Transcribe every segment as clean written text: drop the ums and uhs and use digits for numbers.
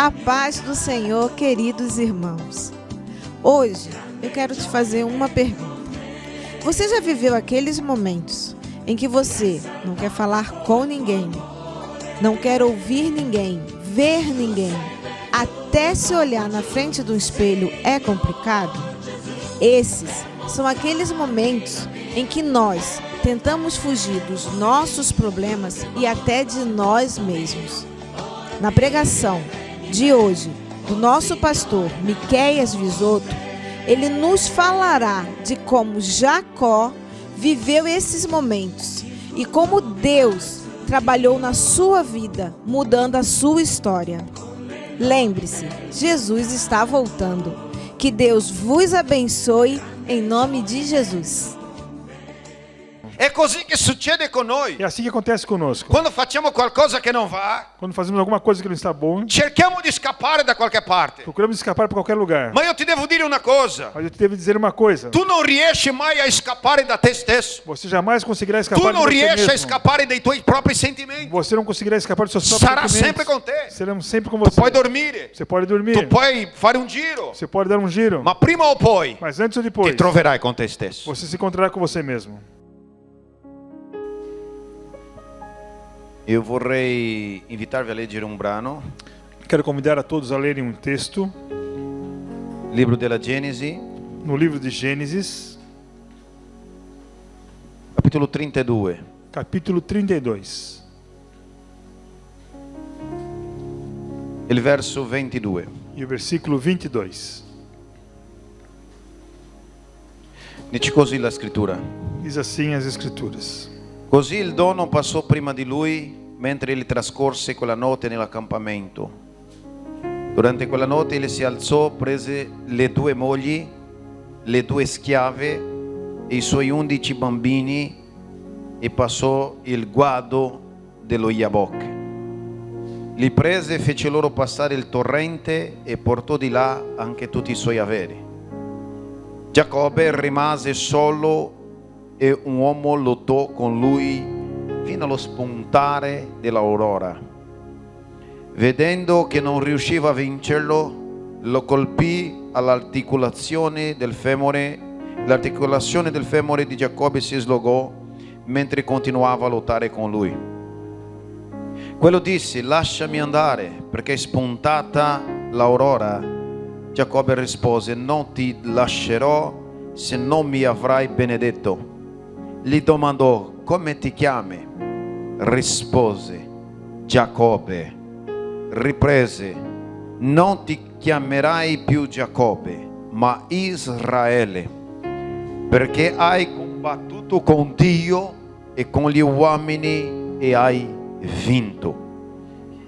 A paz do Senhor, queridos irmãos. Hoje eu quero te fazer uma pergunta. Você já viveu aqueles momentos em que você não quer falar com ninguém, não quer ouvir ninguém, ver ninguém, até se olhar na frente do espelho é complicado? Esses são aqueles momentos em que nós tentamos fugir dos nossos problemas e até de nós mesmos. Na pregação de hoje, do nosso pastor Miqueias Visoto, ele nos falará de como Jacó viveu esses momentos e como Deus trabalhou na sua vida, mudando a sua história. Lembre-se, Jesus está voltando. Que Deus vos abençoe em nome de Jesus. È così che succede con noi. É assim que acontece conosco. Quando facciamo qualcosa che non va, Quando fazemos alguma coisa que não está bom, cerchiamo di scappare da qualche parte. procuramos escapar para qualquer lugar. Ma io ti devo dire una cosa. Mas eu te devo dizer uma coisa. Tu non riesci mai a scappare da te stesso. Você jamais conseguirá Tu escapar de non você riesci a mesmo. scappare dai tuoi propri sentimenti. Você não conseguirá escapar dos seus próprios Sarà sempre sentimentos. con te. Seremos sempre com Tu você. puoi dormire, Você pode dormir. tu puoi fare un giro, Você pode dar um giro. ma prima o poi Mas antes ou ti depois, troverai con te stesso. você se encontrará com você mesmo. Io vorrei invitarvi a leggere un brano, Quero convidar a todos a lerem um texto libro della Genesi, no livro de Gênesis, capitolo 32. capítulo 32, Il verso 22. e o versículo 22. Dice così la scrittura. Diz assim as Escrituras. Così il dono passò prima di lui mentre egli trascorse quella notte nell'accampamento. Durante quella notte egli si alzò, prese le 2 mogli, le 2 schiave e i suoi 11 bambini e passò il guado dello Jabbok. Li prese e fece loro passare il torrente e portò di là anche tutti i suoi averi. Giacobbe rimase solo e un uomo lottò con lui fino allo spuntare dell'aurora. Vedendo che non riusciva a vincerlo, lo colpì all'articolazione del femore. L'articolazione del femore di Giacobbe si slogò mentre continuava a lottare con lui. Quello disse: lasciami andare, perché è spuntata l'aurora. Giacobbe rispose: non ti lascerò se non mi avrai benedetto. Gli domandò: come ti chiami? Rispose: Giacobbe. Riprese: non ti chiamerai più Giacobbe, ma Israele, perché hai combattuto con Dio e con gli uomini e hai vinto.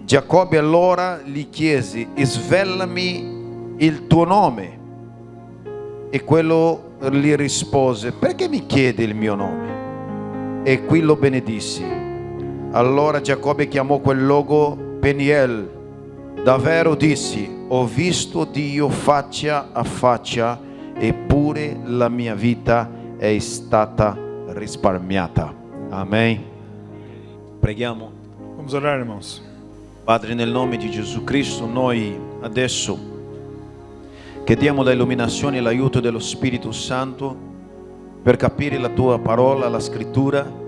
Giacobbe allora gli chiese: svelami il tuo nome. E quello gli rispose: perché mi chiedi il mio nome? E qui lo benedissi. Allora Giacobbe chiamò quel luogo Peniel. Davvero dissi: ho visto Dio faccia a faccia, eppure la mia vita è stata risparmiata. Amen. Preghiamo. Vamos orar, irmãos. Padre, nel nome di Gesù Cristo, noi adesso chiediamo l'illuminazione e l'aiuto dello Spirito Santo per capire la tua parola, la scrittura,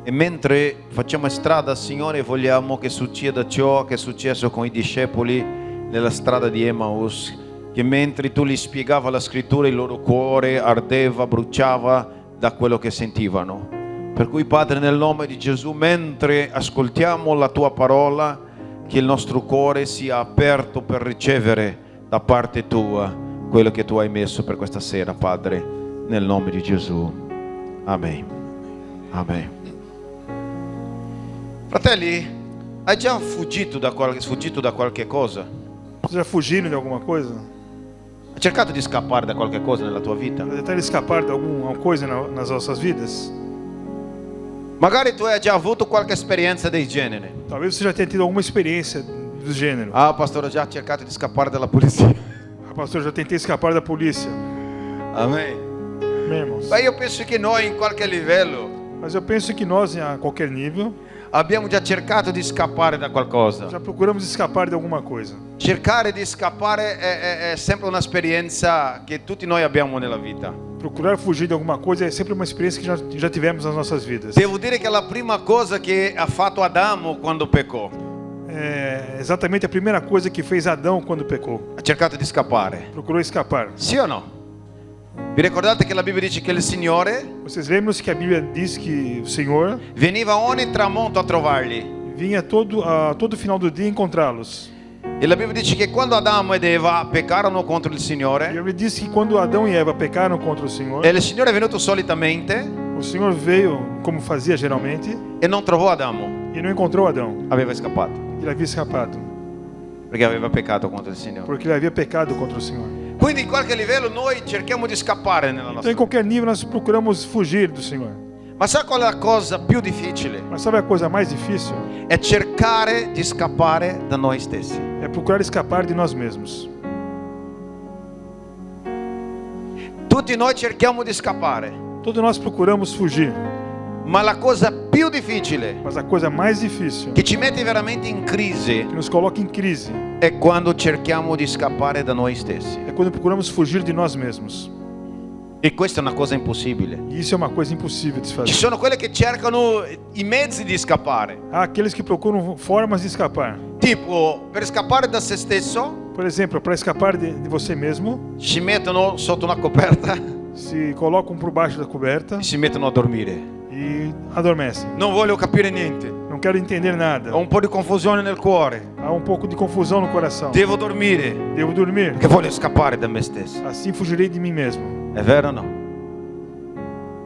e mentre facciamo strada, Signore, vogliamo che succeda ciò che è successo con i discepoli nella strada di Emmaus, che mentre tu gli spiegava la scrittura il loro cuore ardeva, bruciava da quello che sentivano. Per cui, Padre, nel nome di Gesù, mentre ascoltiamo la tua parola, che il nostro cuore sia aperto per ricevere da parte tua quello che tu hai messo per questa sera, Padre, nel nome di Gesù. Amen. Amen. Fratelli, hai già fuggito da qualche cosa? Você já fugiram de alguma coisa? Hai cercato di scappare da qualche cosa nella tua vita? Para tentar escapar de alguma coisa nas nossas vidas? Magari tu hai già avuto qualche esperienza del genere. Talvez você já tenha tido alguma experiência do gênero. Ah, pastor, ho già cercato di scappare dalla polizia. Ah, pastor, já tentei escapar da polícia. Amém. Amém, irmãos? Mas eu penso que noi in qualche livello Mas eu penso que nós, em qualquer nível, Abbiamo già cercato di scappare da qualcosa. Já procuramos escapar de alguma coisa. Cercare di scappare è sempre un'esperienza che tutti noi abbiamo nella vita. Procurar fugir de alguma coisa é sempre uma experiência que já tivemos nas nossas vidas. Devo dire che la prima cosa che ha fatto Adamo quando peccò, É exatamente a primeira coisa que fez Adão quando pecou. ha cercato di scappare. Procurou escapar. Sì o no? Vi ricordate che la Bibbia dice che il Signore Vocês lembram-se que a Bíblia diz que o Senhor veniva ogni tramonto a trovarli? vinha todo final do dia encontrá-los. E la Bibbia dice che quando Adamo ed Eva peccarono contro il E a Signore, Bíblia diz que quando Adão e Eva pecaram contra o Senhor, e il Signore è venuto solitamente o Senhor veio como fazia geralmente e non trovò Adamo, e não encontrou Adão. aveva scappato, Ele havia escapado, perché aveva peccato contro il Signore. porque ele havia pecado contra o Senhor. Quindi in qualche livello noi cerchiamo di scappare nella Então, nostra em vita. qualquer nível, nós procuramos fugir do Senhor. Ma sa qual è la cosa più difficile? Mas sabe a coisa mais difícil? È cercare di scappare da noi stessi. É procurar escapar de nós mesmos. Tutti noi cerchiamo di scappare, Todos nós procuramos fugir, ma la cosa più difficile mas a coisa mais difícil, che ci mette veramente in crisi que nos coloca em crise, è quando cerchiamo di scappare da noi stessi. é quando procuramos fugir de nós mesmos. E questa è una cosa impossibile. E isso é uma coisa impossível de se Ci fazer. sono quelle che cercano i mezzi di scappare. Há aqueles que procuram formas de escapar. Tipo, per scappare da se stesso, Por exemplo, para escapar de você mesmo, ci mettono sotto una coperta se colocam por baixo da coberta e si mettono a dormire. e adormecem. Non voglio capire niente. Não quero entender nada. Ho un po' di confusione nel cuore. Há um pouco de confusão no coração. Devo dormire Devo dormir. perché voglio scappare da me stesso. Assim fugirei de mim mesmo. È vero o no?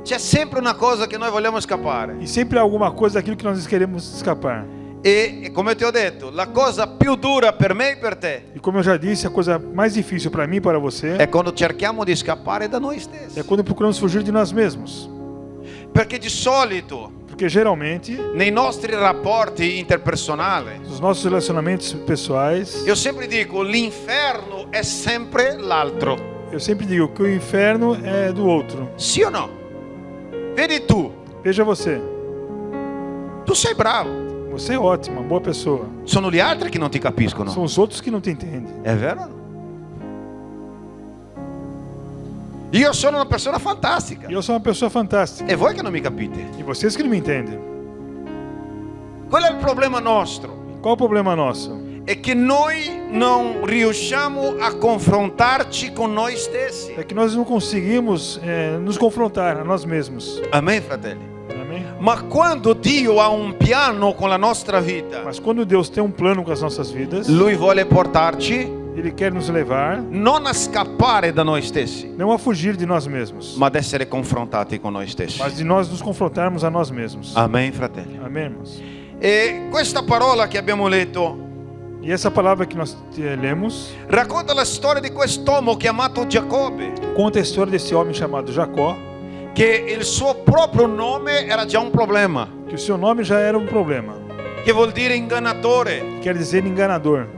C'è sempre una cosa che noi vogliamo scappare. E sempre há alguma coisa daquilo que nós queremos escapar. E come ti ho detto, la cosa più dura per me e per te E como eu já disse, a coisa mais difícil para mim e para você è quando cerchiamo di scappare da noi stessi. é quando procuramos fugir de nós mesmos. Perché di solito Porque geralmente, nei nostri rapporti interpersonali, nos nossos relacionamentos pessoais, io sempre dico, l'inferno è sempre l'altro. eu sempre digo que o inferno é do outro. Sì o no? Vedi tu, Veja você, tu sei bravo. você é ótima, boa pessoa. Sono gli altri che non ti capiscono. São os outros que não te entendem. È vero o no? Io sono una persona fantastica. E eu sou uma pessoa fantástica. E voi che non mi capite? E vocês que não me entendem. Quello è il problema nostro. Qual o problema nosso? È che noi non riusciamo a confrontarci con noi stessi. É que nós não conseguimos nos confrontar a nós mesmos. Amen, fratelli. Amém? Ma quando Dio ha un piano con la nostra vita, Mas quando Deus tem um plano com as nossas vidas, Lui vuole portarci Ele quer nos levar non a scappare da noi stessi, não a fugir de nós mesmos, ma ad essere confrontati con noi stessi. mas de nós nos confrontarmos a nós mesmos. Amen, fratelli. Amém, irmãos? E questa parola che abbiamo letto E essa palavra que nós lemos racconta la storia di quest'uomo chiamato Giacobbe, conta a história desse homem chamado Jacó, che il suo proprio nome era già un problema, que o seu nome já era um problema. che vuol dire ingannatore. Quer dizer enganador.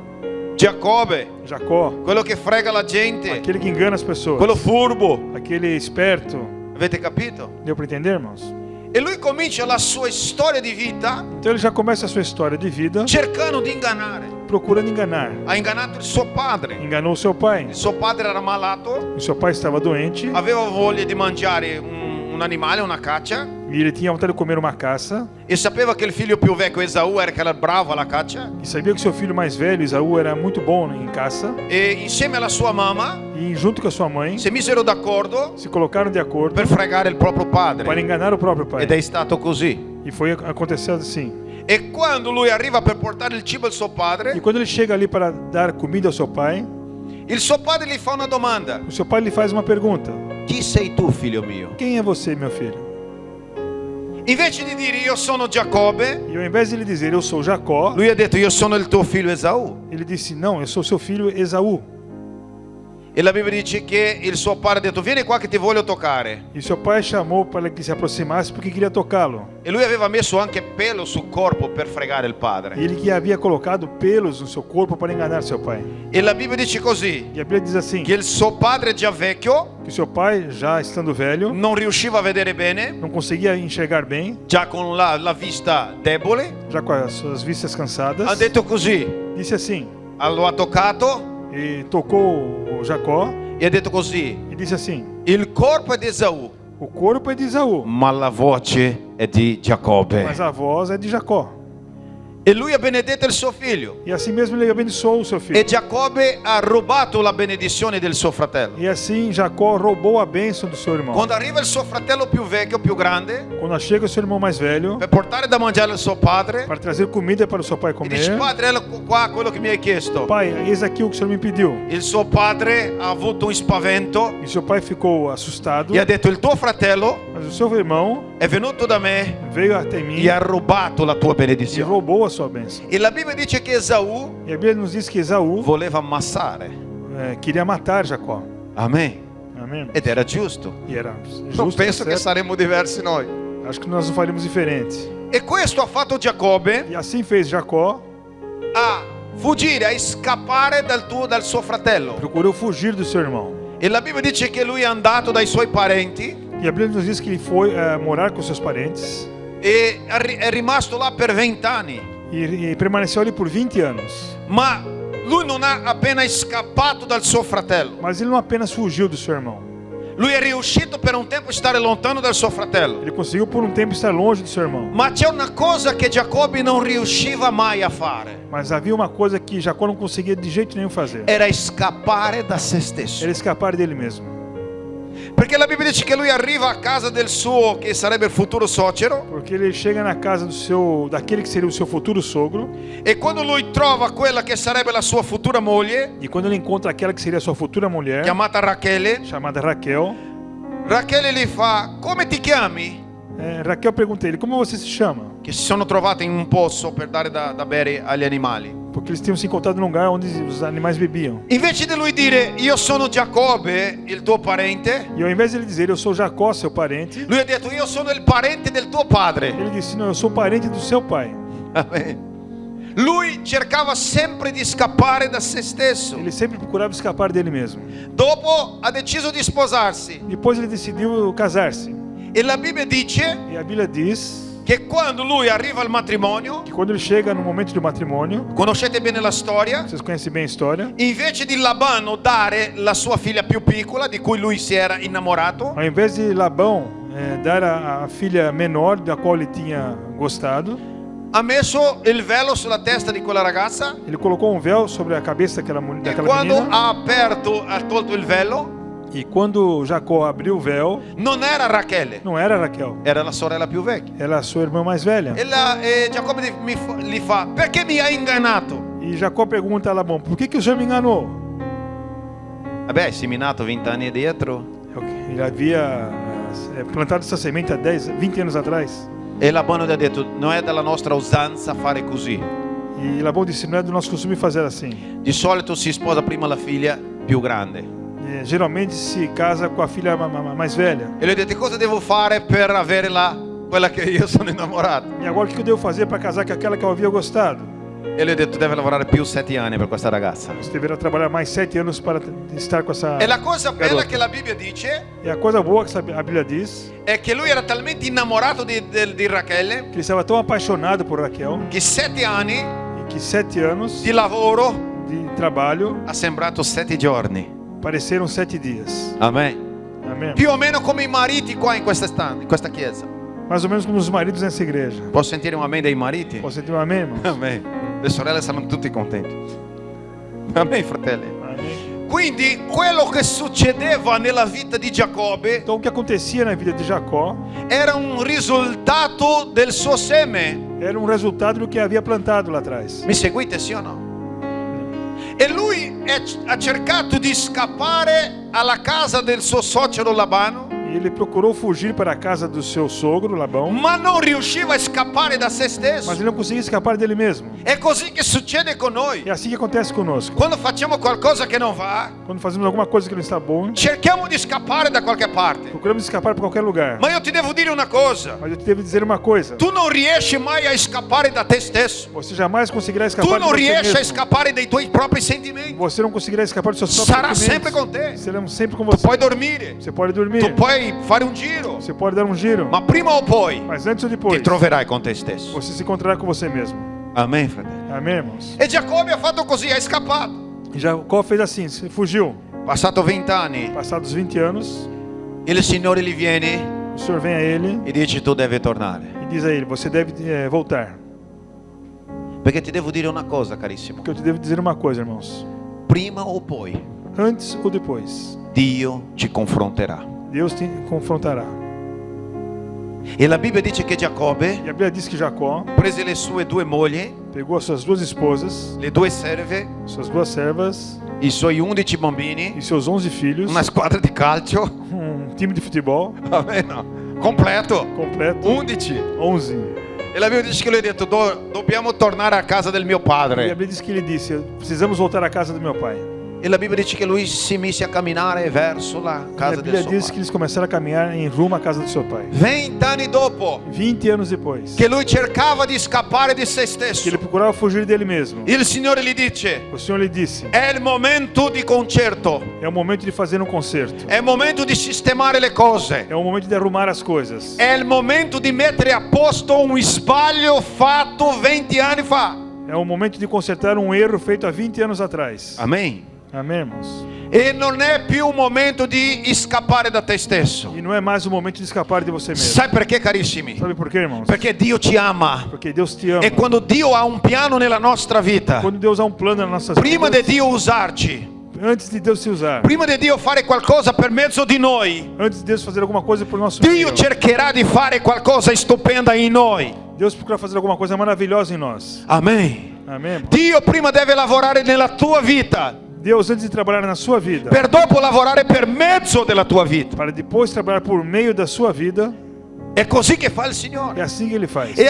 Giacobbe, Jacó, quello che frega la gente, aquele que engana as pessoas, quello furbo. aquele esperto. Avete capito? Deu para entender, irmãos? E lui comincia la sua storia di vita Então ele já começa a sua história de vida cercando di ingannare. procurando enganar. Ha ingannato il suo padre. Enganou seu pai. Il suo padre era malato, O seu pai estava doente aveva voglia di mangiare un animale, una caccia, e ele tinha vontade de comer uma caça e sapeva che il figlio più vecchio Esaù era bravo alla caccia, e sabia que seu filho mais velho, Esaú, era muito bom em caça e insieme alla sua mamma e junto com a sua mãe si misero d'accordo se colocaram de acordo per fregare il proprio para padre. enganar o próprio pai. Ed è stato così. E foi acontecendo assim. E quando lui arriva per portare il cibo al suo E padre, quando ele chega ali para dar comida ao seu pai, il suo padre gli fa una domanda. o seu pai lhe faz uma pergunta: Chi sei tu, figlio mio? quem é você, meu filho? Invece di dire io sono Giacobbe, E ao invés de ele dizer eu sou Jacó, lui ha detto io sono il tuo figlio Esaù. ele disse: não, eu sou seu filho Esaú. E la Bibbia dice che il suo padre ha detto: vieni qua che ti voglio toccare. E seu pai chamou para que se aproximasse porque queria tocá-lo. E lui aveva messo anche pelo sul corpo per fregare il padre. Ele que havia colocado pelos no seu corpo para enganar seu pai. E la Bibbia dice così, E a Bíblia diz assim, che il suo padre già vecchio que seu pai, já estando velho, non riusciva a vedere bene, não conseguia enxergar bem, già con la vista debole, já com as suas vistas cansadas, ha detto così, disse assim, lo ha toccato e tocou o Jacó e ha detto così: e disse assim, il corpo è di Esaù, o corpo é de Esaú, ma la voce è di Giacobbe. mas a voz é de Jacó. E lui ha benedetto il suo figlio. E assim mesmo ele abençoou o seu filho. E Giacobbe ha rubato la benedizione del suo fratello. E assim Jacó roubou a bênção do seu irmão. Quando arriva il suo fratello più vecchio, più grande, Quando chega o seu irmão mais velho, per portare da mangiare al suo padre, para trazer comida para o seu pai e dice: comer, padre, ecco qua quello che mi hai chiesto. pai, eis aqui o que o senhor me pediu. Il suo padre ha avuto un spavento E seu pai ficou assustado, e ha detto: il tuo fratello mas o seu irmão è venuto da me veio até mim e ha rubato la tua e benedizione. roubou a sua bênção. E la Bibbia dice che Esaù E a Bíblia nos diz que Esaú voleva ammassare. queria matar Jacó. Amen. Amém? Ed era giusto. E era Non justo, penso che certo? saremmo diversi noi. Acho que nós não faríamos diferente. E questo ha fatto Giacobbe E assim fez Jacó, a fuggire, a scappare dal suo fratello. procurou fugir do seu irmão. E la Bibbia dice che lui è andato dai suoi parenti E a Bíblia nos diz que ele foi morar com seus parentes e è rimasto là per 20 anni. e permaneceu ali por 20 anos. Ma lui non ha appena scappato dal suo fratello. Mas ele não apenas fugiu do seu irmão. Lui è riuscito per un tempo a stare lontano dal suo fratello. Ele conseguiu por um tempo estar longe do seu irmão. Ma c'è una cosa che Giacobbe non riusciva mai a fare. Mas havia uma coisa que Jacó não conseguia de jeito nenhum fazer. Era scappare da se stesso. Era escapar dele mesmo. Perché la Bibbia dice che lui arriva a casa del suo, che sarebbe il futuro suocero, Porque ele chega na casa daquele que seria o seu futuro sogro. e quando lui trova quella che sarebbe la sua futura moglie, E quando ele encontra aquela que seria a sua futura mulher, chiamata Rachele, chamada Raquel, Rachele gli fa: come ti chiami? Raquel pergunta a ele, como você se chama? Che si sono trovate in un pozzo per dare da bere agli animali. Porque eles tinham se encontrado num lugar onde os animais bebiam. Invece di lui dire: io sono Giacobbe, il tuo parente, E ao invés de ele dizer, eu sou Jacó, seu parente, lui ha detto: io sono il parente del tuo padre. ele disse, não, eu sou parente do seu pai. Amen. Lui cercava sempre di scappare da se stesso. Ele sempre procurava escapar dele mesmo. Dopo ha deciso di sposarsi. Depois ele decidiu casar-se. E la Bibbia dice E a Bíblia diz che quando lui arriva al matrimonio, que quando ele chega no momento do matrimônio, conoscete bene la storia, vocês conhecem bem a história, invece di Labano dare la sua figlia più piccola, di cui lui si era innamorato, ao invés de Labão dar a filha menor da qual ele tinha gostado, ha messo il velo sulla testa di quella ragazza, ele colocou um véu sobre a cabeça e daquela quando menina. ha tolto il velo, E quando Jacó abriu o véu, non era Rachele, não era Raquel, era la sorella più vecchia. era a sua irmã mais velha. E Giacobbe gli fa: perché mi hai ingannato? E Jacó pergunta a Labão, por que o senhor me enganou? Vabbè, hai seminato 20 anni dietro. Ele havia plantado essa semente há 20 anos atrás. E Labano gli ha detto: non è della nostra usanza fare così. E Labão disse, não é do nosso costume fazer assim. Di solito si sposa prima la figlia più grande. Geralmente se casa com a filha mais velha. E lui ha detto: cosa devo fare per avere quella che io sono innamorato? E agora o que eu devo fazer para casar com aquela que eu havia gostado? E lui ha detto: deve lavorare più 7 anni per questa ragazza. Você deverá trabalhar mais 7 anos para estar com essa E la cosa bella garota. che la Bibbia dice E a coisa boa que a Bíblia diz, è che lui era talmente innamorato di Rachele que ele estava tão apaixonado por Raquel, che 7 anni e que 7 anos di lavoro de trabalho ha sembrato 7 giorni. pareceram 7 dias. Amen. Amém? Più o meno come i mariti qua in questa chiesa. Mais ou menos como os maridos nessa igreja. Posso sentire un amen dei mariti? Posso sentir um amém, irmãos? Amen. Le sorelle saranno tutti contenti. Amen, fratelli. Amém. Quindi quello che succedeva nella vita di Giacobbe Então o que acontecia na vida de Jacó era un risultato del suo seme. era um resultado do que havia plantado lá atrás. Mi seguite, sì o no? E lui ha cercato di scappare alla casa del suo suocero Labano. Ele procurou fugir para a casa do seu sogro, Labão, ma non riusciva a scappare da se mas stesso. ele não conseguia escapar dele mesmo. È così che succede con noi. É assim que acontece conosco. Quando facciamo qualcosa che non va, Quando fazemos alguma coisa que não está bom, cerchiamo di scappare da qualche parte. procuramos escapar para qualquer lugar. Ma io ti devo dire una cosa. Mas eu te devo dizer uma coisa. Tu non riesci mai a scappare da te stesso. Você jamais conseguirá Tu escapar de non você riesci a mesmo. scappare dai tuoi propri sentimenti. Você não conseguirá escapar dos seus Sarà próprios sempre sentimentos. con te. Seremos sempre com Tu você. puoi dormire, Você pode dormir. tu puoi fare un giro, Você pode dar um giro. ma prima o poi Mas antes ou ti depois, troverai con te stesso. você se encontrará com você mesmo. Amen, fratello. Amém, irmãos? E Giacobbe ha fatto così, è scappato. E Jacó fez assim, fugiu. Passato 20 anni, Passados 20 anos, il Signore gli viene o Senhor vem a ele e dice tu devi tornare. e diz a ele, você deve voltar. Perché ti devo dire una cosa, carissimo. Porque eu te devo dizer uma coisa, irmãos. Prima o poi Antes ou depois, Dio ci confronterà. Deus te confrontará. E la Bibbia dice che Giacobbe E a Bíblia diz que Jacó prese le sue due mogli, pegou as suas duas esposas, le due serve, suas duas servas i suoi 11 bambini, e seus 11 filhos, una squadra di calcio, time de futebol completo, completo, 11. 11. E la Bibbia dice che lui ha detto dobbiamo tornare a casa del mio E a padre. Bíblia diz que ele disse, precisamos voltar à casa do meu pai. E la Bibbia dice che lui si mise a camminare verso la E a casa del Bíblia suo diz que padre. eles começaram a caminhar em rumo à casa do seu pai. 20 anni dopo 20 anos depois, che lui cercava di scappare di se que stesso, ele procurava fugir dele mesmo, il Signore gli dice o Senhor lhe disse, è il momento di concerto, é o momento de fazer um concerto. è il momento di sistemare le cose, É o momento de arrumar as coisas. è il momento di mettere a posto un sbaglio fatto 20 anni fa. É o momento de consertar um erro feito há 20 anos atrás. Amen. Amém, irmãos? E non è più un momento di scappare da te stesso. E não é mais o momento de escapar de você mesmo. Sai perché, carissimi? Sabe por quê, irmãos? Perché Dio ci ama. Porque Deus te ama. E quando Dio ha un piano nella nostra vita, Quando Deus há um plano nas nossas prima di vidas, Dio usarci, antes de Deus se usar, prima di Dio fare qualcosa per mezzo di noi, antes de Deus fazer alguma coisa por nosso Dio meio, cercherà di fare qualcosa stupenda in noi. Deus procura fazer alguma coisa maravilhosa em nós. Amen. Amém, irmão? Dio prima deve lavorare nella tua vita, Deus, antes de trabalhar na sua vida, per dopo lavorare per mezzo della tua vita. para depois trabalhar por meio da sua vida, È così che fa il Signore. é assim que Ele faz. E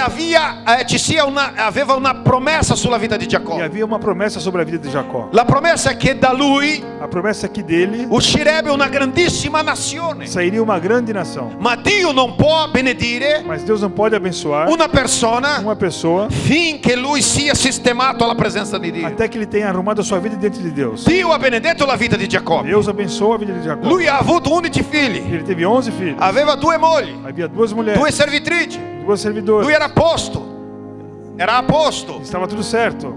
aveva una promessa sulla vita di E Giacobbe. havia uma promessa sobre a vida de Jacó. La promessa è che da lui A promessa é que dele uscirebbe una grandissima nazione. sairia uma grande nação. Ma Dio non può benedire Mas Deus não pode abençoar una persona uma pessoa finché lui sia sistemato alla presenza di Dio. até que ele tenha arrumado a sua vida diante de Deus. Dio ha benedetto la vita di Giacobbe. Deus abençoou a vida de Jacó. Lui ha avuto 11 figli, Ele teve 11 filhos. aveva 2 mogli, Havia duas mulheres, 2 servitrici. duas servidoras. Lui era a posto. Era a posto. Estava tudo certo.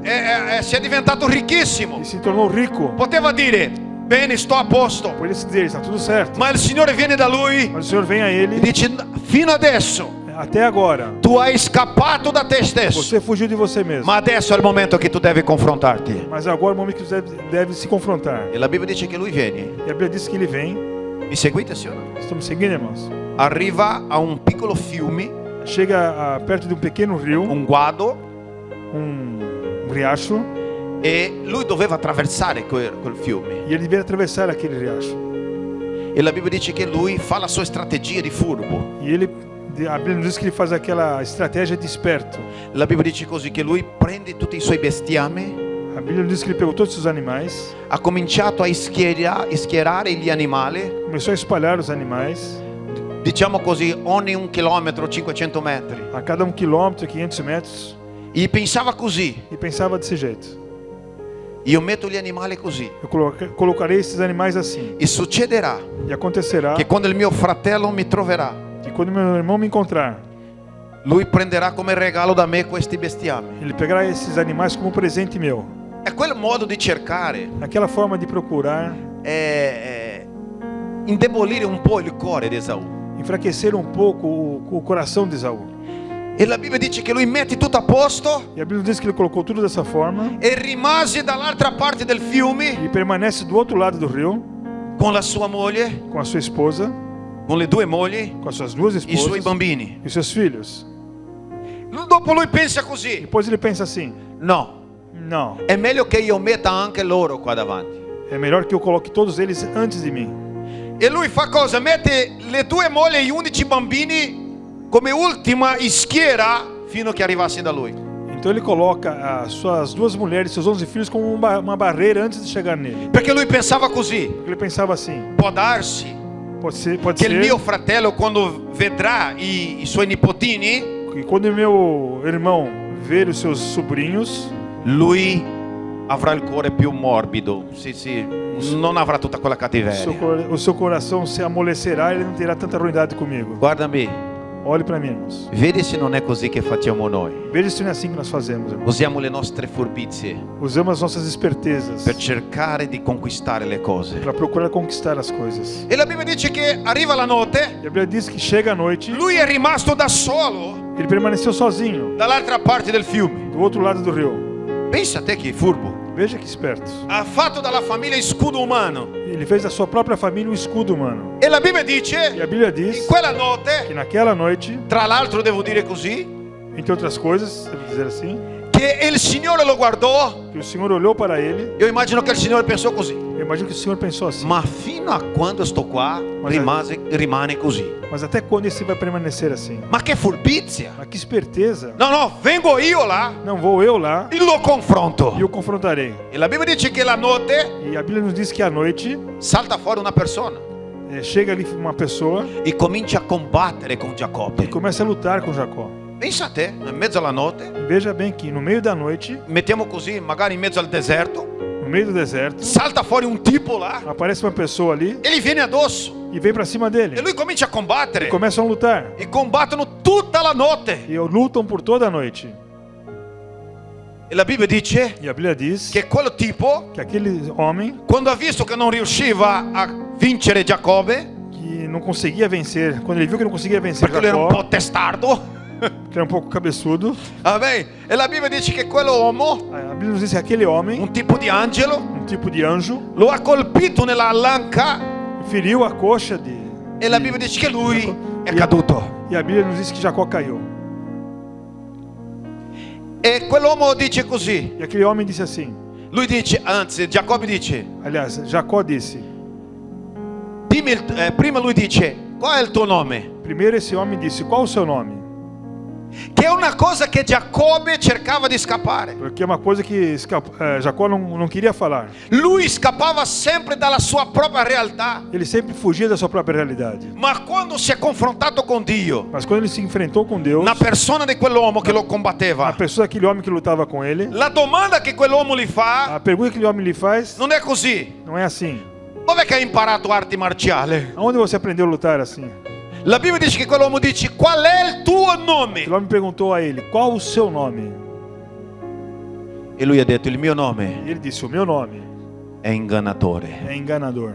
Si è diventato ricchissimo. E se tornou rico. Poteva dire, bene, sto a posto. Por isso dizer, está tudo certo. Ma il Signore viene da lui Mas o Senhor vem a e ele. dice, fino adesso Até agora, tu hai scappato da te stesso. você fugiu de você mesmo. Ma adesso è il momento che tu devi confrontarti. Mas agora é o momento que você deve se confrontar. E la Bibbia dice che lui viene. E a Bíblia diz que ele vem. Mi seguite, sì o no? Estamos seguindo, irmãos? Arriva a un piccolo fiume, Chega perto de um pequeno rio, un guado, riacho, e lui doveva attraversare quel fiume. e ele devia atravessar aquele riacho. E la Bibbia dice che lui fa la sua strategia di furbo. E ele, a Bíblia diz que ele faz aquela estratégia de esperto. La Bibbia dice così che lui prende tutti i suoi bestiame, A Bíblia diz que ele pegou todos os animais, ha cominciato a schierare gli animali, começou a espalhar os animais, diciamo così, ogni 1 chilometro, 500 metri. a cada 1 quilômetro, 500 metros, E pensava così, e pensava desse jeito: io metto gli animali così, eu colocarei esses animais assim, e succederà e acontecerá che quando il mio fratello mi troverà, que quando meu irmão me encontrar, lui prenderà come regalo da me questi bestiami. ele pegará esses animais como presente meu. È quel modo di cercare, Aquela forma de procurar indebolire un po' il cuore di Esaù. enfraquecer um pouco o coração de Esaú. E la Bibbia dice che lui mette tutto a posto E a Bíblia diz que ele colocou tudo dessa forma e rimase dall'altra parte del fiume e permanece do outro lado do rio con la sua moglie, com a sua esposa, con le 2 mogli, com as suas duas i suoi esposas bambini. e seus filhos. Dopo lui pensa così: Depois ele pensa assim: no, não, è meglio che io metta anche loro qua davanti. é melhor que eu coloque todos eles antes de mim. E lui fa cosa? Mette le due mogli e gli 11 bambini come ultima schiera fino a che arrivassero da lui. Então ele coloca as suas duas mulheres, seus 11 filhos, como uma barreira antes de chegar nele. Perché lui pensava così: Porque ele pensava assim: può darsi pode che il mio ser fratello, quando vedrà i suoi nipotini, que quando meu irmão ver os seus sobrinhos, lui avrà il cuore più morbido, non avrà tutta quella cattiveria. o seu coração se amolecerá e ele não terá tanta ruindade comigo. Guardami, Olhe para mim, irmãos. vedi se non è così che facciamo noi. Veja se não é assim que nós fazemos, irmãos. Usiamo le nostre furbizie Usamos as nossas espertezas per cercare di conquistare le cose. para procurar conquistar as coisas. E la Bibbia dice che arriva la notte, E a Bíblia diz que chega a noite, lui è rimasto da solo ele permaneceu sozinho dall'altra parte del fiume. do outro lado do rio. Pensa a te che furbo. Veja que esperto. Ha fatto dalla famiglia scudo umano. Ele fez da sua própria família um escudo humano. E la Bibbia E dice, a Bíblia in diz quella notte, que naquela noite, tra l'altro devo dire così, entre outras coisas, devo dizer assim, che il Signore lo guardò. que o Senhor olhou para ele. Io immagino che il Signore pensò così: Eu imagino que o Senhor pensou assim: ma fino a quando sto qua rimane così? mas até quando esse vai permanecer assim? Ma che furbizia! Mas que esperteza! No, vengo io là Não vou eu lá e lo confronto. e o confrontarei. E la Bibbia dice che la notte E a Bíblia nos diz que à noite salta fuori una persona chega ali uma pessoa e comincia a combattere con e Giacobbe. começa a lutar com Jacó. Pensa a te, in mezzo alla notte, Veja bem que no meio da noite, mettiamo così, magari in mezzo al deserto, no meio do deserto, salta fuori un tipo là aparece uma pessoa ali e gli viene addosso. e vem para cima E dele. lui comincia a combattere. E começam a lutar. E combattono tutta la notte. E lutam por toda a noite. E la Bibbia dice E a Bíblia diz che quello tipo, que aquele homem quando ha visto che non riusciva a vincere Giacobbe, que não conseguia vencer, quando ele viu que não conseguia vencer perché lui era un Jacó, po' testardo, que era um pouco cabeçudo, vabbè, e la Bibbia dice che quell'uomo, a Bíblia nos diz que aquele homem, un tipo di angelo, um tipo de anjo, lo ha colpito nella lanca feriu a coxa de. e la Bibbia dice che lui è caduto. E a Bíblia nos diz que Jacó caiu. E quell'uomo dice così, E aquele homem disse assim, lui dice, anzi Giacobbe dice, aliás, Jacó disse, prima lui dice, qual è il tuo nome? primeiro esse homem disse, qual o seu nome? Che è una cosa che Giacobbe cercava di scappare. Porque é uma coisa que Jacó não queria falar. Lui scappava sempre dalla sua propria realtà. Ele sempre fugia da sua própria realidade. Ma quando si è confrontato con Dio, Mas quando ele se enfrentou com Deus, una persona di quell'uomo che lo a combatteva, pessoa daquele homem que lutava com ele, la domanda che quell'uomo gli fa a pergunta que aquele homem lhe faz non è così. não é assim. Dov'è che hai imparato arti marciali? Aonde você aprendeu a lutar assim? La Bibbia dice che quell'uomo dice, qual è il tuo nome? Aquele homem perguntou a ele, qual o seu nome? E lui ha detto, il mio nome E ele disse, o meu nome è ingannatore, é enganador.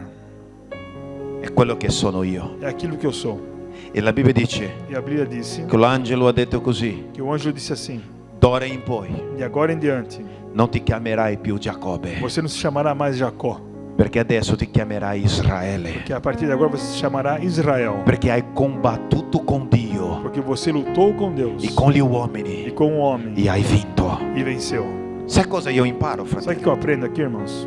è quello che sono io. É aquilo que eu sou. E la Bibbia dice E a Bíblia disse che l'angelo ha detto così, que o anjo disse assim, d'ora in poi de agora em diante, non ti chiamerai più Giacobbe, você não se chamará mais Jacó, perché adesso ti chiamerai Israele, que a partir de agora você se chamará Israel, perché hai combattuto con Dio porque você lutou com Deus e con gli e uomini com o homem e hai vinto. e venceu. Sai cosa io imparo, Sabe o fratello? que eu aprendo aqui, irmãos?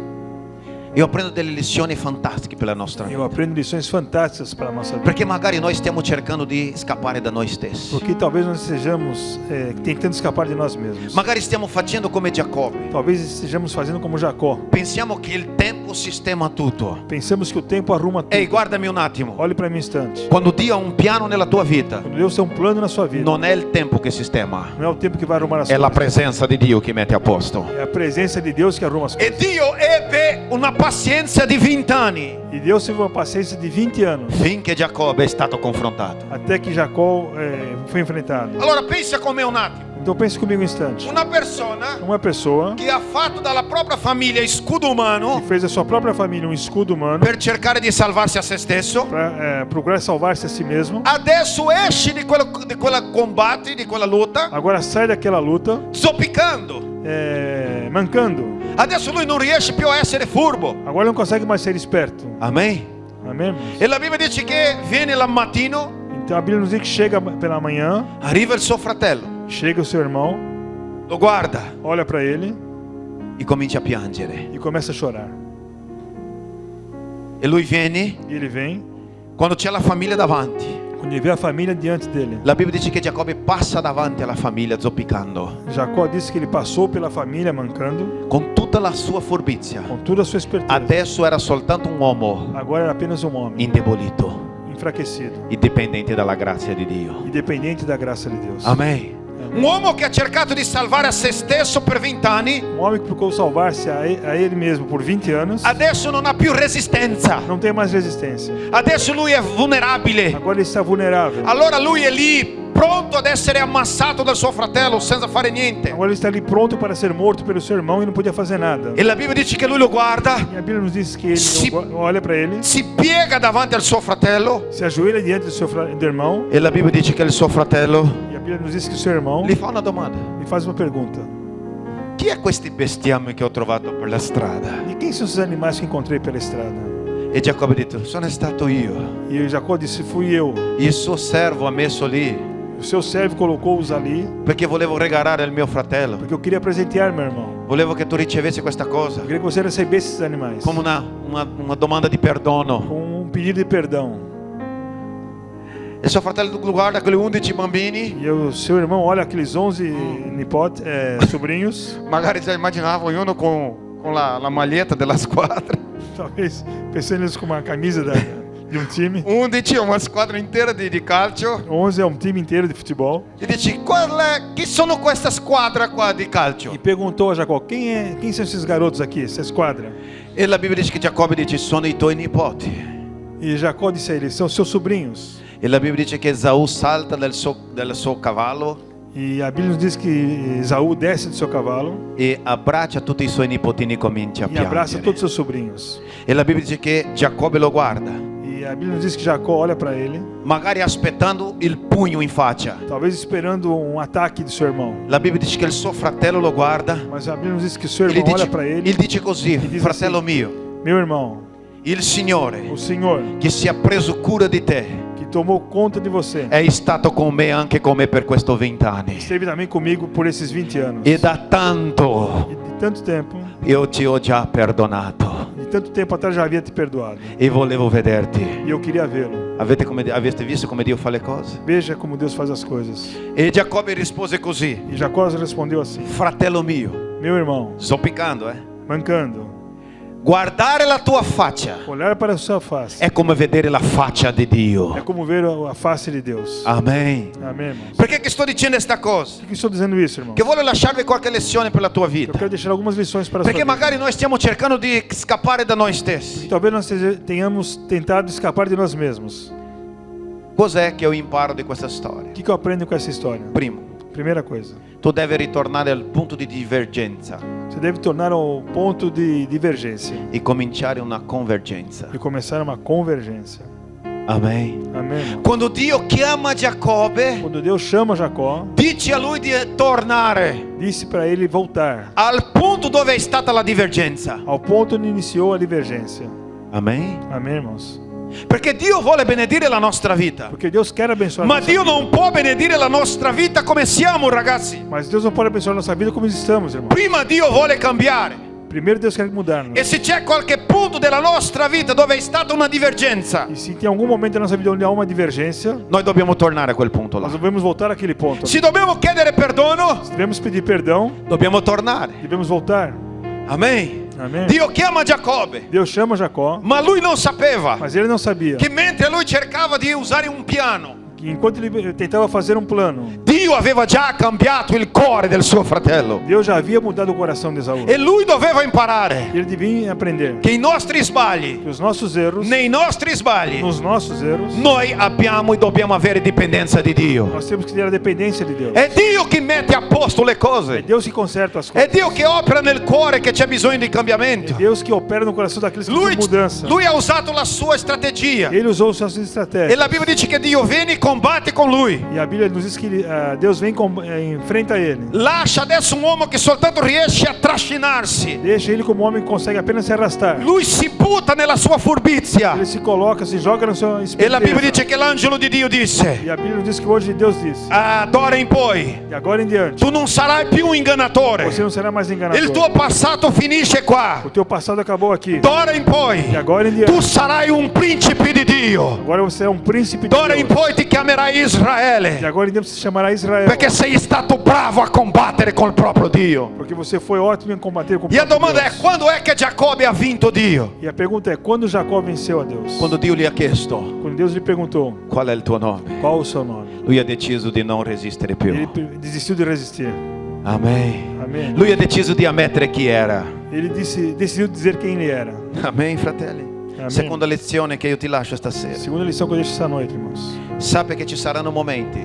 Io prendo delle lezioni fantastiche per la nostra vita, Eu aprendo lições fantásticas para a nossa vida. perché magari noi stiamo cercando di scappare da noi stessi, Porque talvez nós estejamos tentando escapar de nós mesmos. magari stiamo facendo come Giacobbe, Talvez estejamos fazendo como Jacó. pensiamo che il tempo sistema tutto. Pensamos que o tempo arruma tudo. Ehi, guardami un attimo, Olhe para mim um instante. quando Dio ha un piano nella tua vita, Quando Deus tem um plano na sua vida, non è il tempo che sistema, não é o tempo que vai arrumar as è la coisas. presenza di Dio che mette a posto. É a presença de Deus que arruma as E coisas. Dio ebbe una pazienza di 20 anni E Deus teve uma paciência de 20 anos, finché Giacobbe è stato confrontato. até que Jacó foi enfrentado. Allora pensa con me un attimo, Então pense comigo um instante. una persona Uma pessoa che ha fatto dalla propria famiglia scudo umano que fez da sua própria família um escudo humano per cercare di salvarsi a se stesso, para procurar salvar-se a si mesmo. adesso esce di quella combate, di quella lotta, Agora sai daquela luta, zoppicando. mancando. Adesso lui non riesce più a essere furbo. Agora não consegue mais ser esperto. Amen. Amém, irmãos? E la Bibbia dice che viene al mattino, Então a Bíblia nos diz que chega pela manhã, arriva il suo fratello, chega o seu irmão, lo guarda olha para ele e comincia a piangere. e começa a chorar. e lui viene E ele vem, quando c'è la famiglia davanti. quando ele vê a família diante dele. La Bibbia dice che Giacobbe passa davanti alla famiglia zoppicando Jacó disse que ele passou pela família mancando, con tutta la sua furbizia. com toda a sua esperteza. Adesso era soltanto un uomo Agora era apenas um homem, indebolito, enfraquecido, indipendente dalla grazia di Dio. independente da graça de Deus. Amen. Un uomo che ha cercato di salvare a se stesso per 20 anni, Um homem que procurou salvar-se a ele mesmo por 20 anos, adesso non ha più resistenza. não tem mais resistência. Adesso lui è vulnerabile. Agora ele está vulnerável. Allora lui è lì pronto ad essere ammazzato dal suo fratello senza fare niente. Agora ele está ali pronto para ser morto pelo seu irmão e não podia fazer nada. E la Bibbia dice che lui lo guarda, E a Bíblia nos diz que ele Se- olha para ele, si piega davanti al suo fratello se ajoelha diante do irmão, e la Bibbia dice che il suo fratello e a Bíblia nos diz que o seu irmão gli fa una domanda. lhe faz uma pergunta: Chi è questi bestiame che ho trovato per la strada? de quem são esses animais que encontrei pela estrada? E Giacobbe ha detto, sono stato io. E Jacó disse: fui eu. Il suo servo ha messo lì O seu servo colocou-os ali perché volevo regalare il mio fratello. porque eu queria presentear meu irmão. Volevo che tu ricevessi questa cosa Eu queria que você recebesse esses animais come una domanda di perdono. com um pedido de perdão. E suo fratello guarda quegli 11 bambini, E o seu irmão olha aqueles 11 sobrinhos, magari già immaginavo uno con la maglietta della squadra. talvez pensando neles com uma camisa de um time. 11 è una squadra intera di calcio. 11 é um time inteiro de futebol. E dici, chi sono questa squadra qua di calcio? E perguntou a Jacó: quem são esses garotos aqui, essa esquadra? E la Bibbia dice che Giacobbe dice, sono i tuoi nipoti. E Jacó disse a ele: são seus sobrinhos. E la Bibbia dice che Esaù salta del suo cavallo E a Bíblia nos diz que Esaú desce do seu cavalo e abbraccia tutti i suoi nipotini e comincia a e abraça piangere. todos os seus sobrinhos. E la Bibbia dice che Giacobbe lo guarda, E a Bíblia nos diz que Jacó olha para ele, magari aspettando il pugno in faccia. talvez esperando um ataque do seu irmão. La Bibbia dice che il suo fratello lo guarda Mas a Bíblia nos diz que o seu e irmão olha para ele ele dice così, e diz fratello assim: mio, meu irmão, il Signore o Senhor che si è preso cura di te que tomou conta de você è stato con me anche con me per questi 20 anni. esteve também comigo por esses 20 anos. E da tanto E de tanto tempo, io ti ho già perdonato de tanto tempo atrás já havia te perdoado. e volevo vederti. E eu queria vê-lo. Avete visto come Dio fa le cose? Veja como Deus faz as coisas. E Giacobbe rispose così, E Jacó respondeu assim: fratello mio, meu irmão, zoppicando, mancando, guardare la tua faccia olhar para a sua face è come vedere la faccia di é Dio. como ver a face de Deus. Amen. Amém, irmãos? Perché che sto dicendo questa cosa? Por que estou dizendo isso, irmão? Che voglio lasciarvi qualche lezione per la tua Eu vita. quero deixar algumas lições para a sua Perché vida. magari noi stiamo cercando di scappare da noi stessi. Talvez nós tenhamos tentado escapar de nós mesmos. Cos'è che io imparo di questa storia? O que eu aprendo com essa história? Primo, Primeira coisa, tu devi ritornare al punto di divergenza você deve tornar ao ponto de divergência e cominciare una convergenza. e começar uma convergência. Amen. Amém, irmão? Quando Dio chiama Giacobbe, Quando Deus chama Jacó, dice a lui di tornare disse para ele voltar al punto dove è stata la divergenza. ao ponto onde iniciou a divergência. Amen. Amém, irmãos? Perché Dio vuole benedire la nostra vita. Porque Deus quer abençoar a Ma nossa Dio vida. non può benedire la nostra vita come siamo, ragazzi. Mas Deus não pode abençoar a nossa vida como estamos, irmão. Prima Dio vuole cambiare. Primeiro Deus quer mudar-nos. E se c'è qualche punto della nostra vita dove è stata una divergenza, E se tem algum momento da nossa vida onde há uma divergência, noi dobbiamo tornare a quel punto là. nós devemos voltar àquele ponto. Se dobbiamo chiedere perdono, Devemos pedir perdão, dobbiamo tornare. devemos voltar. Amen. Amém? Dio chiama Giacobbe, Deus chama Jacó, ma lui non sapeva mas ele não sabia che mentre lui cercava di usare un piano, que enquanto ele tentava fazer um plano, Dio aveva già cambiato il cuore del suo fratello. Deus já havia mudado o coração de Esaú. E lui doveva imparare Ele devia aprender che i nostri sbagli, que os nossos erros, nei nostri sbagli, nos nossos erros, noi abbiamo e dobbiamo avere dipendenza di Dio. nós temos que ter a dependência de Deus. È Dio che mette a posto le É cose. Deus que conserta as È coisas. Dio che opera nel cuore che c'è bisogno di É cambiamento. Deus que opera no coração daqueles que Lui, precisam de mudança. lui ha usato la sua strategia. Ele usou suas E estratégias. la Bibbia dice che Dio vieni con combatte con lui. E a Bíblia nos diz que Deus vem enfrenta ele. Lascia adesso un uomo che soltanto riesce a trascinarsi. Deixa ele como homem que consegue apenas se arrastar. Lui si butta nella sua furbizia. Ele se coloca, se joga na sua E la Bibbia esperteza. dice che l'angelo di Dio disse: E a Bíblia nos diz que hoje Deus disse: d'ora in poi e agora em diante, tu non sarai più un ingannatore. você não será mais Il enganador. tuo passato finisce qua. O teu passado acabou aqui. D'ora in poi E agora em tu diante, sarai un principe di Dio. agora você é um príncipe de D'ora in Deus. poi ti chiamerai E Israele, agora em diante você se chamará Israel. perché sei stato bravo a combattere col proprio Dio. Porque você foi ótimo em combater com o E a próprio domanda è: Deus. quando è che Giacobbe ha vinto Dio? E a pergunta é, quando Jacó venceu a Deus? Quando Dio gli ha chiesto: Quando Deus lhe perguntou, qual è il tuo nome? qual o seu nome? Lui ha deciso di non resistere Ele più. desistiu de resistir. Amen. Amém. Lui ha deciso di ammettere chi era. Ele decidiu dizer quem ele era. Amen, fratelli. Amen. Seconda lezione che io ti lascio stasera. Segunda lição que eu deixo essa noite, irmãos. Sappi che ci saranno momenti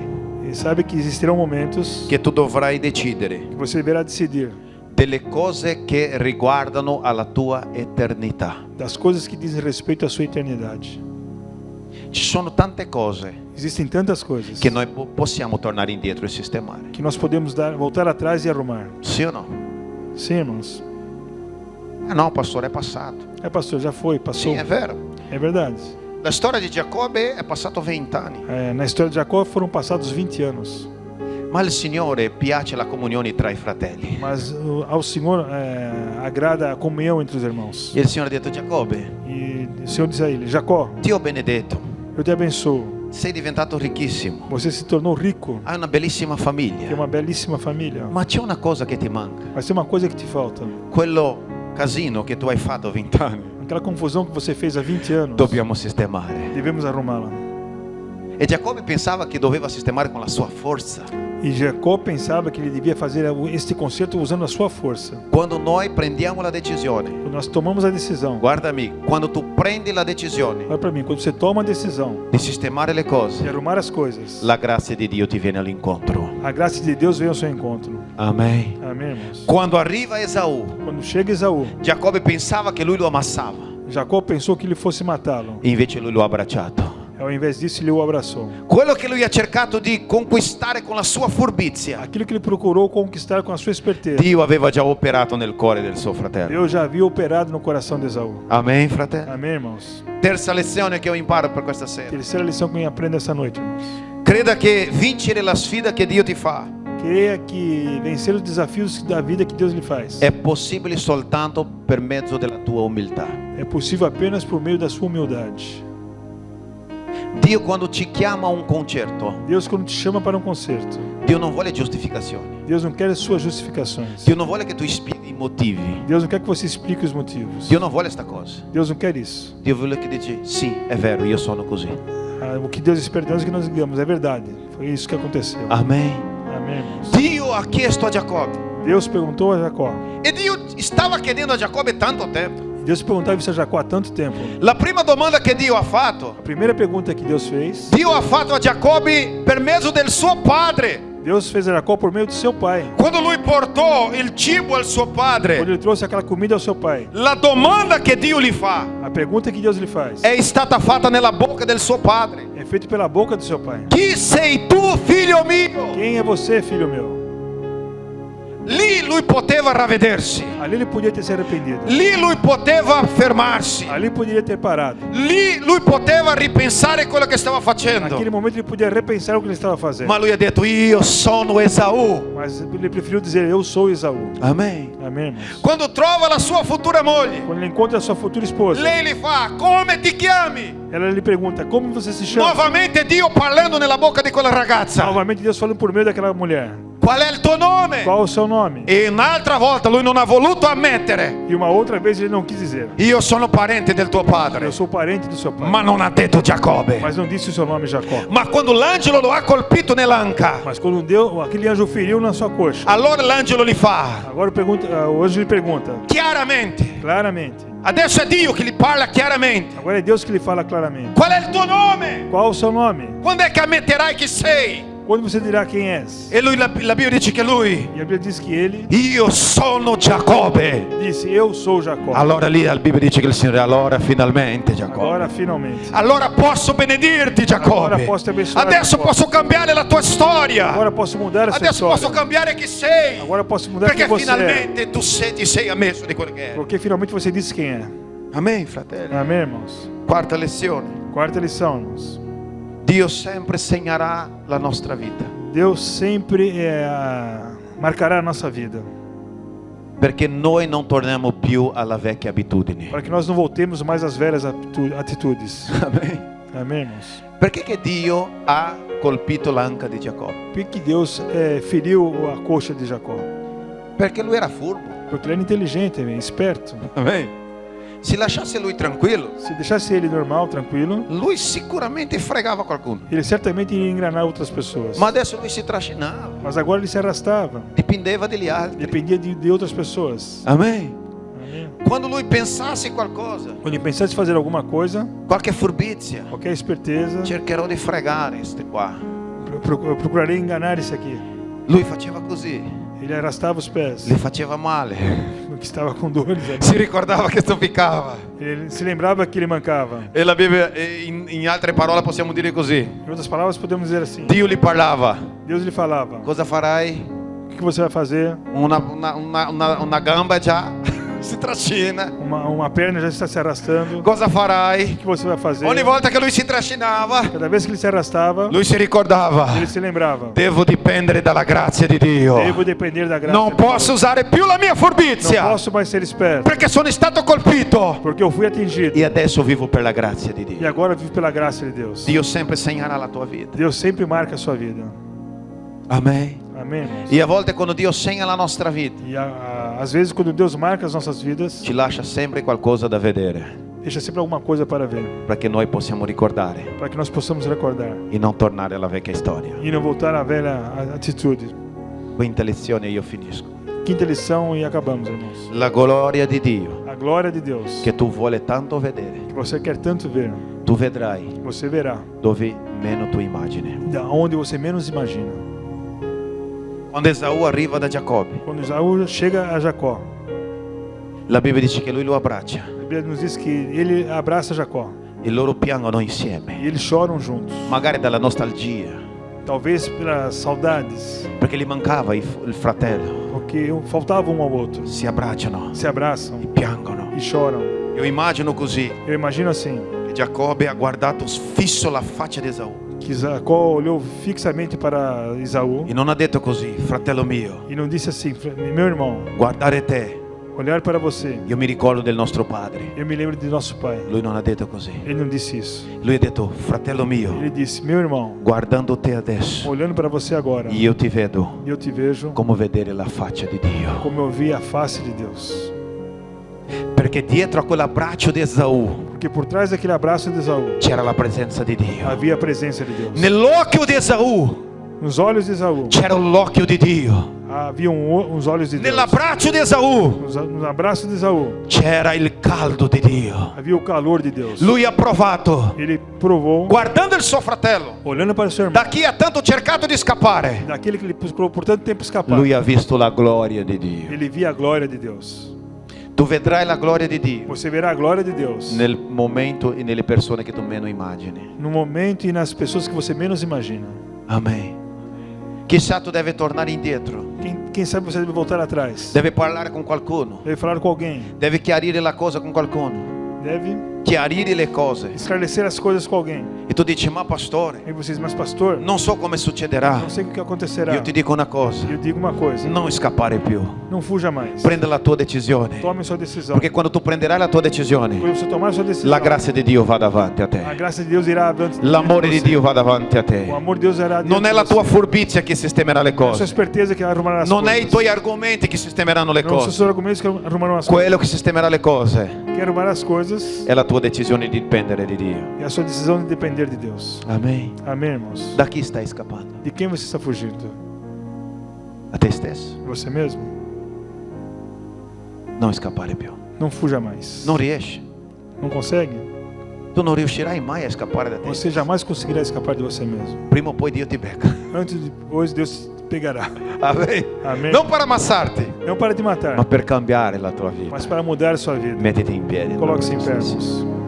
E sabe que existirão momentos che tu dovrai decidere que você deverá decidir delle cose che riguardano alla tua eternità. das coisas que dizem respeito à sua eternidade. Ci sono tante cose Existem tantas coisas che noi possiamo tornare indietro e sistemare. que nós podemos voltar atrás e arrumar. Sì o no? Sim, irmãos. Ah no, pastore, è passato. É, pastor, já foi, passou. Sì, è vero. É verdade. La storia di Giacobbe è passato 20 anni. Na história de Jacó foram passados 20 anos. Ma al Signore piace la comunione tra i fratelli. Mas ao Senhor agrada a comunhão entre os irmãos. E il Signore ha detto: Giacobbe, E o Senhor diz a ele: Jacó, ti ho benedetto, eu te abençoo. sei diventato ricchissimo, Você se tornou rico, hai una bellissima tem famiglia, uma belíssima família. ma c'è una cosa che ti manca. Mas tem uma coisa que te falta. Quello casino che tu hai fatto a 20 anni, Aquela confusão que você fez há 20 anos, dobbiamo sistemare. devemos arrumá-la. E Giacobbe pensava che doveva sistemare con la sua forza. E Jacó pensava que ele devia fazer este concerto usando a sua força. Quando noi prendiamo la decisione, Quando nós tomamos a decisão, guardami, quando tu prendi la decisione olha para mim, quando você toma a decisão di sistemare le de cose, arrumar as coisas, la grazia di Dio ti viene all'incontro. a graça de Deus vem ao seu encontro. Amen. Amém, irmãos? Quando arriva Esaù, Quando chega Esaú, Giacobbe pensava che lui lo ammassava, Jacó pensou que ele fosse matá-lo. e invece lui lo ha abbracciato. Ao invés disso, ele o abraçou. Quello che lui ha cercato di conquistare con la sua furbizia, Aquilo que ele procurou conquistar com a sua esperteza, Dio aveva già operato nel cuore del suo fratello. Deus já havia operado no coração de Esaú. Amen, fratello. Amém, irmãos? Terza lezione che io imparo per questa sera. Terceira lição que eu aprendo essa noite, irmãos. Creda che vincere la sfida che Dio ti fa Creia que vencer os desafios da vida que Deus lhe faz è possibile soltanto per mezzo della tua umiltà. é possível apenas por meio da sua humildade. Dio quando ti chiama a un concerto, Deus, quando te chama para um concerto, Dio non vuole giustificazioni. Deus não quer as suas justificações. Dio non vuole che tu spieghi i motivi. Deus não quer que você explique os motivos. Dio non vuole sta cosa. Deus não quer isso. Dio vuole che dici: sì, è vero, io sono così. O que Deus espera de nós é que nós digamos, é verdade. Foi isso que aconteceu. Amen. Amém, irmãos? Dio ha chiesto a Giacobbe, Deus perguntou a Jacó. e Dio stava chiedendo a Giacobbe tanto tempo. Deus perguntava isso a Jacó há tanto tempo. La prima domanda che Dio ha fatto, A primeira pergunta que Deus fez, Dio ha fatto a Giacobbe per mezzo del suo padre. Deus fez a Jacó por meio do seu pai. Quando lui portò il cibo al suo Quando padre, ele trouxe aquela comida ao seu pai. la domanda che Dio gli fa A pergunta que Deus lhe faz è stata fatta nella bocca del suo padre. é feita pela boca do seu pai. Chi sei tu, figlio mio? Quem é você, filho meu? Lì lui poteva ravvedersi. Ali ele podia ter se arrependido. Lì lui poteva fermarsi. Ali poderia ter parado. Lì lui poteva ripensare quello che stava facendo. Naquele momento ele podia repensar o que ele estava fazendo. Ma lui ha detto: io sono Esaù. Mas ele preferiu dizer, eu sou Esaú. Amen. Amém, irmãos? Quando trova la sua futura moglie, Quando ele encontra a sua futura esposa, lei gli fa: come ti chiami? ela lhe pergunta, como você se chama? Nuovamente Dio parlando nella bocca di quella ragazza. Novamente Deus falando por meio daquela mulher. Qual è il tuo nome? Qual o seu nome? E un'altra volta lui non ha voluto ammettere: E uma outra vez ele não quis dizer, io sono parente del tuo padre. eu sou parente do seu pai. Ma non ha detto Giacobbe. Mas não disse o seu nome, Jacó. Ma quando l'angelo lo ha colpito nell'anca, Mas quando Deus, aquele anjo feriu na sua coxa. allora l'angelo gli fa Agora o anjo lhe pergunta, chiaramente. claramente. Adesso è Dio che gli parla chiaramente. Agora é Deus que lhe fala claramente. Qual è il tuo nome? Qual o seu nome? Quando è che ammetterai chi sei? Quando você dirá quem és? E lui, la Bibbia dice che lui, E a Bíblia diz que ele io sono Giacobbe. disse, eu sou Jacó. Allora lì la Bibbia dice che il Signore, allora finalmente Giacobbe. Agora finalmente. Allora posso benedirti Agora Giacobbe. posso te abençoar, Adesso Giacobbe. posso cambiare la tua storia. Agora posso mudar a sua Adesso posso história. cambiare chi sei. Agora posso mudar Perché quem você é. finalmente tu ti sei ammesso di quello che è. Porque finalmente você disse quem é. Amen, fratelli. Amém, irmãos? Quarta lezione. Quarta lição, irmãos. Dio sempre segnerà la nostra vita. Deus sempre marcará a nossa vida. Perché noi non torniamo più alla vecchia abitudine. Para que nós não voltemos mais às velhas atitudes. Amen. Amém, irmãos? Perché che Dio ha colpito l'anca di Giacobbe? Por que Deus feriu a coxa de Jacó? Perché lui era furbo. Porque ele era inteligente, esperto. Amen. Se lasciasse lui tranquillo, Se deixasse ele normal, tranquilo, lui sicuramente fregava qualcuno. ele certamente iria enganar outras pessoas. Ma adesso lui si trascinava, Mas agora ele se arrastava. dipendeva degli altri. Dependia de outras pessoas. Amen. Amém? Quando lui pensasse qualcosa, Quando ele pensasse em fazer alguma coisa, qualche furbizia, qualquer esperteza, cercherò di fregare este qua. eu procurarei enganar esse aqui. Lui faceva così, Ele arrastava os pés, le faceva male, que estava com dores. si ricordava che zoppicava. Ele se lembrava que ele mancava. E la Bibbia, in altre parole possiamo dire così, Em outras palavras, podemos dizer assim: Dio gli parlava, Deus lhe falava: cosa farai? o que você vai fazer? Una gamba già si trascina, Uma perna já está se arrastando. cosa farai? O que você vai fazer? Ogni volta che lui si trascinava, Cada vez que ele se arrastava, lui si ricordava, ele se lembrava: devo dipendere dalla grazia di Dio, devo depender da graça. non de posso Deus. usare più la mia Não furbizia, posso mais ser esperto, perché sono stato colpito porque eu fui atingido. e adesso vivo per la grazia di E Dio. agora vivo pela graça de Deus. Dio sempre segnerà la tua vita. Deus sempre marca a sua vida. Amen. Amém, irmãos? E a volte quando Dio segna la nostra vita, E às vezes, quando Deus marca as nossas vidas, ci lascia sempre qualcosa da vedere, deixa sempre alguma coisa para ver, perché noi possiamo ricordare para que nós possamos recordar e non tornare alla vecchia storia. e não voltar à velha atitude. Quinta lezione e io finisco. Quinta lição e acabamos, irmãos. La gloria di Dio A glória de Deus, che tu vuole tanto vedere, que você quer tanto ver, tu vedrai você verá dove meno tu immagini. da onde você menos imagina. Quando Esaù arriva da Giacobbe, Quando Esaú chega a Jacó, la Bibbia dice che lui lo abbraccia a Bíblia nos diz que ele abraça Jacó e loro piangono e insieme, eles choram juntos, magari dalla nostalgia, talvez pelas saudades, perché gli mancava il fratello. porque faltava um ao outro. Si abbracciano Se abraçam e piangono. e choram. Io immagino così Eu imagino assim, che Giacobbe ha guardato fisso la faccia di Esaù que Jacó olhou fixamente para Esaú e non ha detto così, fratello mio, e não disse assim: meu irmão, guardare te, olhar para você, io mi ricordo del nostro padre. eu me lembro de nosso pai. Lui non ha detto così. Ele não disse isso. Lui ha detto, fratello mio, Ele disse: meu irmão, guardando te adesso, olhando para você agora, io ti vedo eu te vejo come vedere la faccia di Dio. como eu vi a face de Deus. Perché dietro a quell'abbraccio di Esaù Porque por trás daquele abraço de Esaú c'era la presenza di Dio. havia a presença de Deus. Nell'occhio di Esaù Nos olhos de Esaú c'era l'occhio di Dio. havia uns olhos de Deus. Nell'abbraccio di Esaù No abraço de Esaú c'era il caldo di Dio. havia o calor de Deus. Lui ha provato, Ele provou, guardando il suo fratello, olhando para o seu irmão, da chi ha tanto cercato di scappare, daquele que ele procurou por tanto tempo escapar. lui ha visto la gloria di Dio. Ele via a glória de Deus. Tu vedrai la gloria di Dio Você verá a glória de Deus nel momento e nelle persone che tu meno immagini. no momento e nas pessoas que você menos imagina. Amen. Chissà tu deve tornare indietro, Quem sabe você deve voltar atrás. deve parlare con qualcuno, Deve falar com alguém. deve chiarire la cosa con qualcuno, Deve chiarire le cose. esclarecer as coisas com alguém. E tu dici, ma pastore, E vocês, mas pastor, non so come succederà. não sei o que acontecerá. Io ti dico una cosa, Eu digo uma coisa: non scappare più, não fuja mais. prenda la tua decisione, Tome sua decisão. perché quando tu prenderai la tua decisione, Quando você tomar sua decisão, la grazia di Dio va davanti a a te, graça de Deus irá adiante. l'amore di Dio va davanti a O te. amor de Deus irá adiante. Non è la de tua você. furbizia che sistemerà le Não é a sua cose, esperteza que arrumará as non è coisas. i tuoi argomenti che sistemeranno le Não são cose. seus argumentos que arrumarão as coisas. Quello che sistemerà le cose Quem arrumar as coisas è la tua decisione di dipendere di Dio. é a sua decisão de depender de Deus. Amen. Amém, irmãos? Da chi stai scappando? De quem você está fugindo? A te stesso? De você mesmo? Non scappare più. Não fuja mais. Non riesci. Não consegue? tu non riuscirai mai a scappare da te. Você jamais conseguirá escapar de você mesmo. Prima o poi Dio ti becca. Antes de hoje Deus te pegará. Amém. Amém. Non per ammassarti, Não para te matar, ma per cambiare la tua vita. mas para mudar a sua vida. Mettiti in piedi. Coloque-se em pé, irmãos.